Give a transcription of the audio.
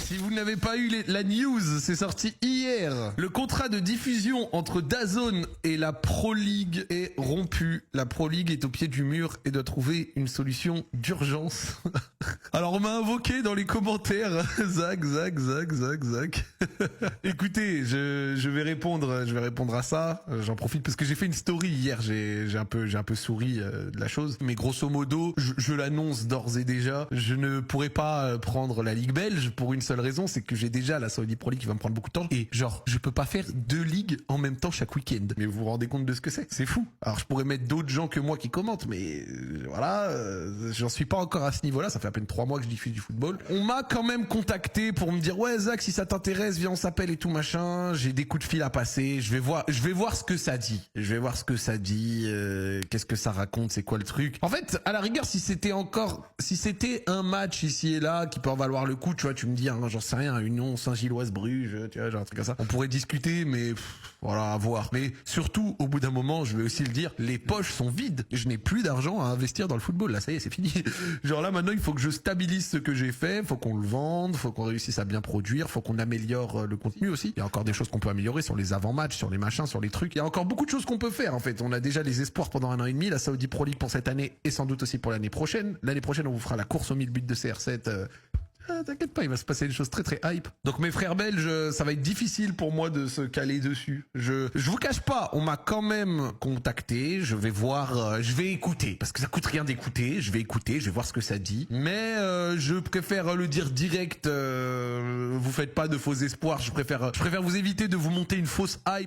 Si vous n'avez pas eu la news, c'est sorti hier. Le contrat de diffusion entre DAZN et la Pro League est rompu. La Pro League est au pied du mur et doit trouver une solution d'urgence. Alors on m'a invoqué dans les commentaires. Zach. Écoutez, je vais répondre à ça. J'en profite parce que j'ai fait une story hier. J'ai un peu souri de la chose. Mais grosso modo, je l'annonce d'ores et déjà. Je ne pourrai pas prendre la Ligue belge pour une seule raison, c'est que j'ai déjà la Saudi Pro League qui va me prendre beaucoup de temps. Et genre, je peux pas faire 2 ligues en même temps chaque week-end. Mais vous vous rendez compte de ce que c'est fou. Alors je pourrais mettre d'autres gens que moi qui commentent, mais voilà, j'en suis pas encore à ce niveau-là. Ça fait à peine 3 mois que je diffuse du football. On m'a quand même contacté pour me dire ouais Zach, si ça t'intéresse, viens on s'appelle et tout machin. J'ai des coups de fil à passer. Je vais voir ce que ça dit. Qu'est-ce que ça raconte, c'est quoi le truc. En fait, à la rigueur, si c'était un match ici et là qui peut en valoir le coup, tu vois, tu me dis, hein, j'en sais rien, Union Saint-Gilloise-Bruges, tu vois, genre un truc comme ça. On pourrait discuter, mais voilà, à voir. Mais surtout, au bout d'un moment, je vais aussi le dire, les poches sont vides. Je n'ai plus d'argent à investir dans le football. Là, ça y est, c'est fini. Genre là, maintenant, il faut que je stabilise ce que j'ai fait, faut qu'on le vende, faut qu'on réussisse à bien produire, faut qu'on améliore le contenu aussi. Il y a encore des choses qu'on peut améliorer sur les avant-matchs, sur les machins, sur les trucs. Il y a encore beaucoup de choses qu'on peut faire, en fait. On a déjà les espoirs pendant 1 an et demi, la Saudi Pro League pour cette année et sans doute aussi pour l'année prochaine. L'année prochaine, on vous fera la course aux 1000 buts de CR7. T'inquiète pas, il va se passer des choses très très hype. Donc mes frères belges, ça va être difficile pour moi de se caler dessus. Je vous cache pas, on m'a quand même contacté. Je vais voir, je vais écouter parce que ça coûte rien d'écouter. Je vais écouter, je vais voir ce que ça dit. Mais je préfère le dire direct. Vous faites pas de faux espoirs. Je préfère vous éviter de vous monter une fausse hype.